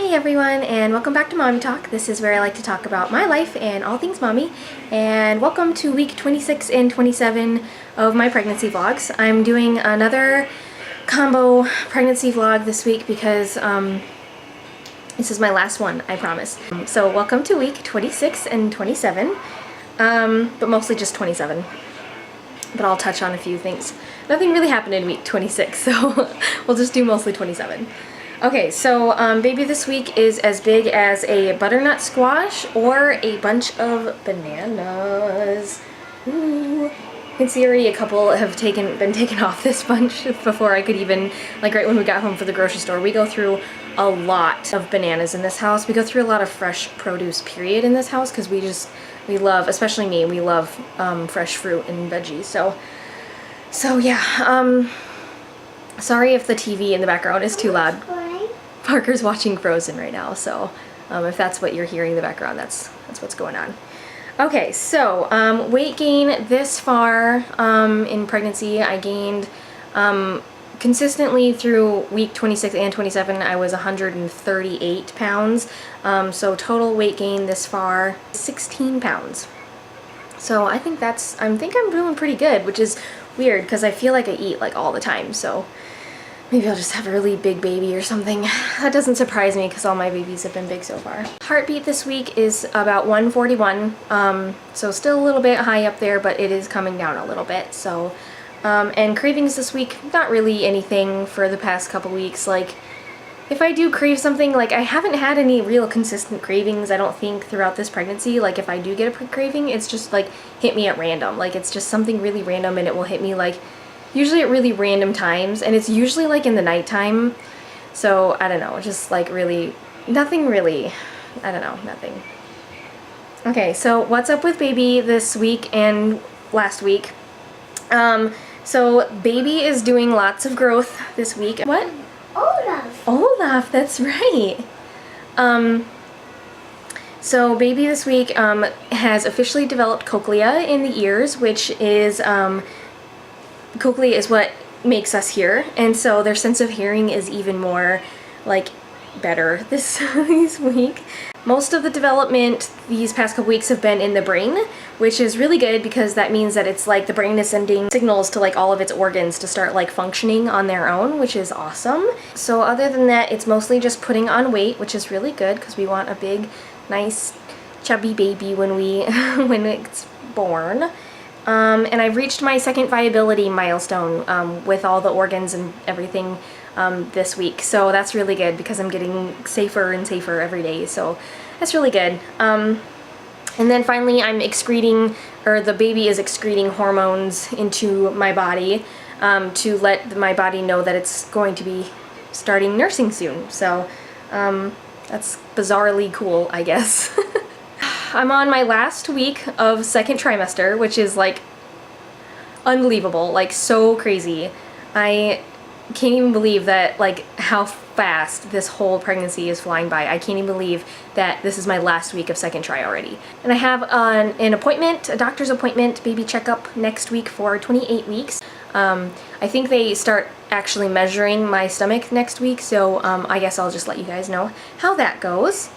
Hey everyone, and welcome back to Mommy Talk. This is where I like to talk about my life and all things mommy. And welcome to week 26 and 27 of my pregnancy vlogs. I'm doing another combo pregnancy vlog this week because this is my last one, I promise. So welcome to week 26 and 27, but mostly just 27. But I'll touch on a few things. Nothing really happened in week 26, so we'll just do mostly 27. Okay, so baby this week is as big as a butternut squash or a bunch of bananas. Ooh. You can see already a couple have been taken off this bunch before I could even, like right when we got home for the grocery store. We go through a lot of bananas in this house. We go through a lot of fresh produce, period, in this house because we love, especially me, we love fresh fruit and veggies. So yeah, sorry if the TV in the background is too loud. Parker's watching Frozen right now, so if that's what you're hearing in the background, that's what's going on. Okay, so weight gain this far in pregnancy, I gained consistently through week 26 and 27, I was 138 pounds. So total weight gain this far, 16 pounds. So I think I'm doing pretty good, which is weird because I feel like I eat like all the time, so maybe I'll just have a really big baby or something. That doesn't surprise me because all my babies have been big so far. Heartbeat this week is about 141, so still a little bit high up there, but it is coming down a little bit. So, and cravings this week, not really anything for the past couple weeks. Like, if I do crave something, like I haven't had any real consistent cravings, I don't think, throughout this pregnancy. Like if I do get a craving, it's just like hit me at random. Like it's just something really random and it will hit me like usually at really random times, and it's usually like in the nighttime. So I don't know, just like really, nothing really, I don't know, nothing. Okay, so what's up with baby this week and last week? So baby is doing lots of growth this week. What? Olaf, that's right. So baby this week has officially developed cochlea in the ears, which is cochlea is what makes us hear, and so their sense of hearing is even more like better this week. Most of the development these past couple weeks have been in the brain, which is really good because that means that it's like the brain is sending signals to like all of its organs to start like functioning on their own, which is awesome. So other than that, it's mostly just putting on weight, which is really good because we want a big, nice, chubby baby when when it's born. And I've reached my second viability milestone with all the organs and everything this week. So that's really good because I'm getting safer and safer every day. So that's really good. And then finally I'm excreting, or the baby is excreting hormones into my body to let my body know that it's going to be starting nursing soon. So that's bizarrely cool, I guess. I'm on my last week of second trimester, which is like unbelievable, like so crazy. I can't even believe that, like how fast this whole pregnancy is flying by. I can't even believe that this is my last week of second tri already. And I have an appointment, a doctor's appointment, baby checkup next week for 28 weeks. I think they start actually measuring my stomach next week, so I guess I'll just let you guys know how that goes.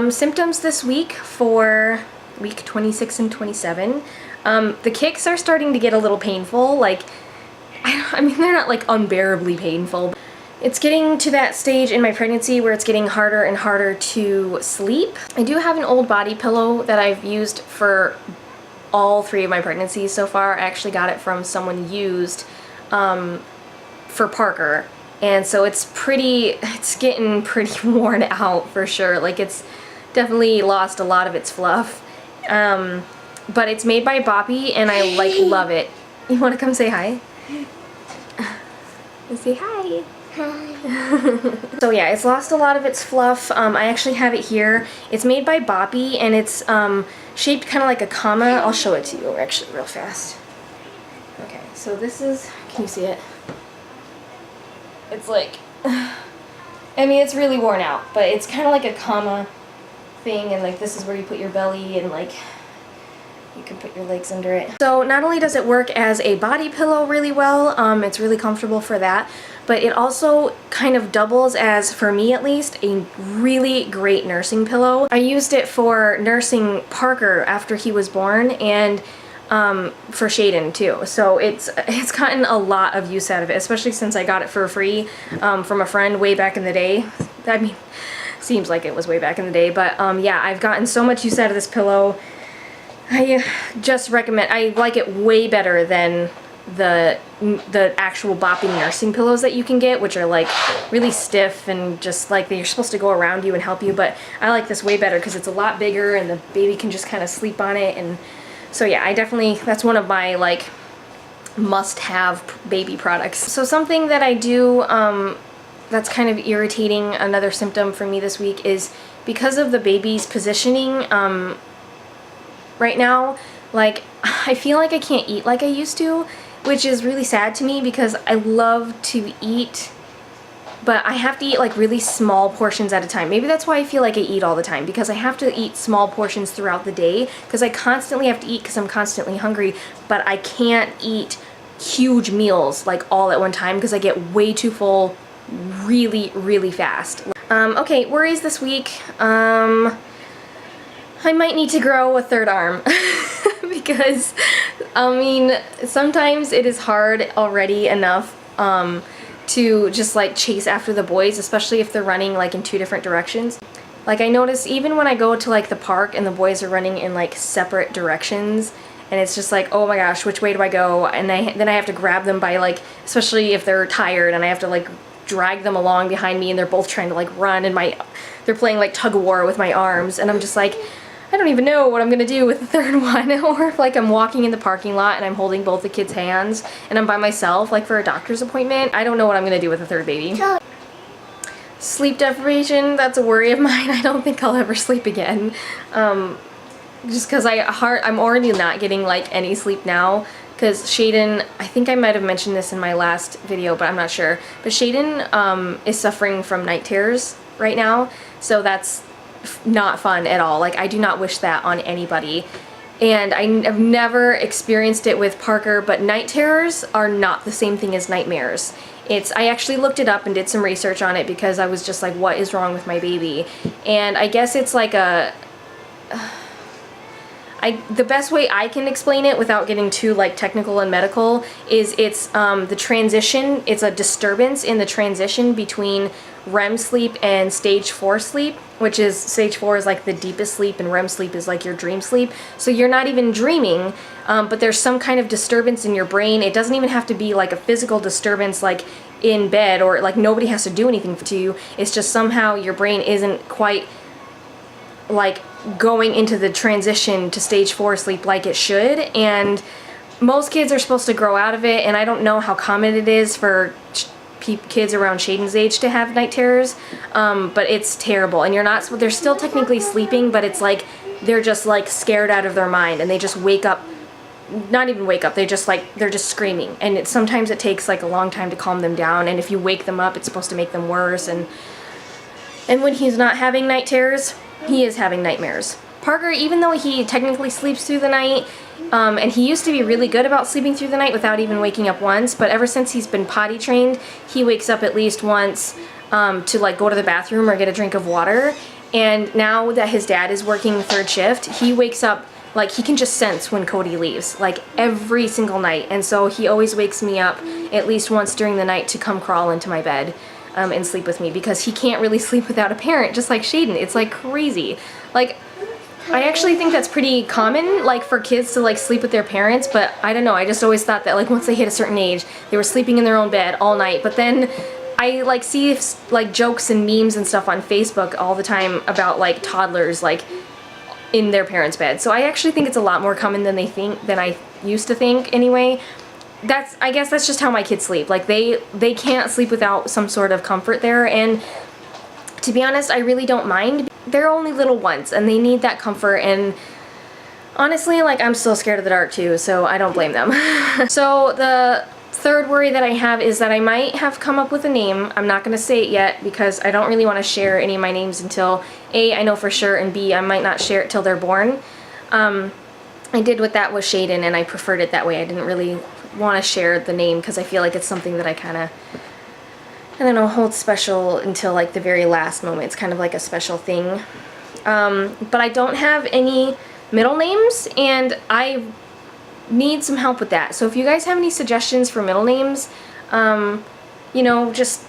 Symptoms this week for week 26 and 27. The kicks are starting to get a little painful. Like, I mean, they're not like unbearably painful. It's getting to that stage in my pregnancy where it's getting harder and harder to sleep. I do have an old body pillow that I've used for all 3 of my pregnancies so far. I actually got it from someone used for Parker. And so it's getting pretty worn out for sure. Like it's definitely lost a lot of its fluff. But it's made by Boppy and I like love it. You want to come say hi? Say hi. Hi. So yeah, it's lost a lot of its fluff. I actually have it here. It's made by Boppy and it's shaped kind of like a comma. I'll show it to you actually real fast. Okay, so this is, can you see it? It's like, I mean, it's really worn out, but it's kind of like a comma thing, and like this is where you put your belly, and like, You can put your legs under it. So not only does it work as a body pillow really well, it's really comfortable for that, but it also kind of doubles as, for me at least, a really great nursing pillow. I used it for nursing Parker after he was born, and for Shaden too. So it's gotten a lot of use out of it, especially since I got it for free from a friend way back in the day. I mean, seems like it was way back in the day, but yeah, I've gotten so much use out of this pillow. I just recommend. I like it way better than the actual Boppy nursing pillows that you can get, which are like really stiff and just like you're supposed to go around you and help you, but I like this way better because it's a lot bigger and the baby can just kind of sleep on it. And so yeah, I definitely, that's one of my like must-have baby products. So something that I do that's kind of irritating, another symptom for me this week, is because of the baby's positioning right now, like I feel like I can't eat like I used to, which is really sad to me because I love to eat, but I have to eat like really small portions at a time. Maybe that's why I feel like I eat all the time, because I have to eat small portions throughout the day because I constantly have to eat because I'm constantly hungry, but I can't eat huge meals like all at one time because I get way too full really, really fast. Okay, worries this week. I might need to grow a third arm because, I mean, sometimes it is hard already enough to just like chase after the boys, especially if they're running like in two different directions. Like I notice even when I go to like the park and the boys are running in like separate directions, and it's just like, oh my gosh, which way do I go? And then I have to grab them by like, especially if they're tired, and I have to like drag them along behind me, and they're both trying to like run, and they're playing like tug of war with my arms, and I'm just like, I don't even know what I'm gonna do with the third one. Or if like I'm walking in the parking lot and I'm holding both the kids' hands and I'm by myself, like for a doctor's appointment, I don't know what I'm gonna do with the third baby. Sleep deprivation, that's a worry of mine. I don't think I'll ever sleep again. Just because I'm already not getting like any sleep now. Because Shaden, I think I might have mentioned this in my last video, but I'm not sure. But Shaden is suffering from night terrors right now, so that's not fun at all. Like, I do not wish that on anybody. And I've never experienced it with Parker, but night terrors are not the same thing as nightmares. I actually looked it up and did some research on it because I was just like, what is wrong with my baby? And I guess it's like the best way I can explain it without getting too like technical and medical is it's the transition. It's a disturbance in the transition between REM sleep and stage 4 sleep, which is stage 4 is like the deepest sleep and REM sleep is like your dream sleep. So you're not even dreaming, but there's some kind of disturbance in your brain. It doesn't even have to be like a physical disturbance like in bed, or like nobody has to do anything to you. It's just somehow your brain isn't quite like going into the transition to stage 4 sleep like it should, and most kids are supposed to grow out of it, and I don't know how common it is for kids around Shaden's age to have night terrors, but it's terrible, and they're still technically sleeping, but it's like they're just like scared out of their mind, and they just wake up, not even wake up, they're just screaming, and sometimes it takes like a long time to calm them down, and if you wake them up it's supposed to make them worse, and when he's not having night terrors, he is having nightmares. Parker, even though he technically sleeps through the night, and he used to be really good about sleeping through the night without even waking up once, but ever since he's been potty trained, he wakes up at least once to like go to the bathroom or get a drink of water. And now that his dad is working third shift, he wakes up, like he can just sense when Cody leaves, like every single night. And so he always wakes me up at least once during the night to come crawl into my bed and sleep with me, because he can't really sleep without a parent, just like Shaden. It's like crazy. Like, I actually think that's pretty common, like for kids to like sleep with their parents, but I don't know, I just always thought that like once they hit a certain age, they were sleeping in their own bed all night. But then I like see like jokes and memes and stuff on Facebook all the time about like toddlers like in their parents' bed. So I actually think it's a lot more common than I used to think anyway. I guess that's just how my kids sleep. Like they can't sleep without some sort of comfort there, and to be honest, I really don't mind. They're only little ones and they need that comfort, and honestly, like I'm still scared of the dark too, so I don't blame them. So the third worry that I have is that I might have come up with a name. I'm not going to say it yet because I don't really want to share any of my names until A, I know for sure, and B, I might not share it till they're born. I did with that was Shaden, and I preferred it that way. I didn't really want to share the name because I feel like it's something that I kind of, I don't know, hold special until like the very last moment. It's kind of like a special thing. But I don't have any middle names, and I need some help with that. So if you guys have any suggestions for middle names, you know, just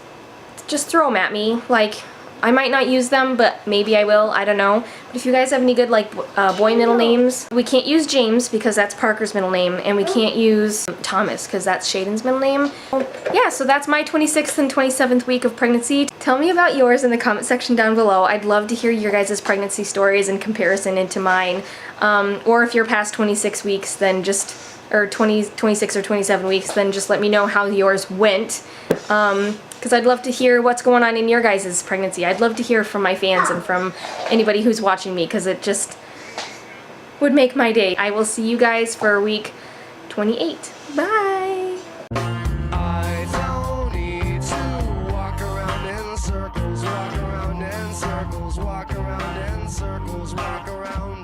throw them at me. Like, I might not use them, but maybe I will. I don't know. But if you guys have any good, like, boy middle names, we can't use James because that's Parker's middle name, and we can't use Thomas because that's Shaden's middle name. Yeah, so that's my 26th and 27th week of pregnancy. Tell me about yours in the comment section down below. I'd love to hear your guys' pregnancy stories in comparison into mine. Or if you're past 26 weeks, then just, or 26 or 27 weeks, then just let me know how yours went. Because I'd love to hear what's going on in your guys' pregnancy. I'd love to hear from my fans and from anybody who's watching me, because it just would make my day. I will see you guys for week 28. Bye! I don't need to walk around in circles, walk around in circles, walk around in circles, walk around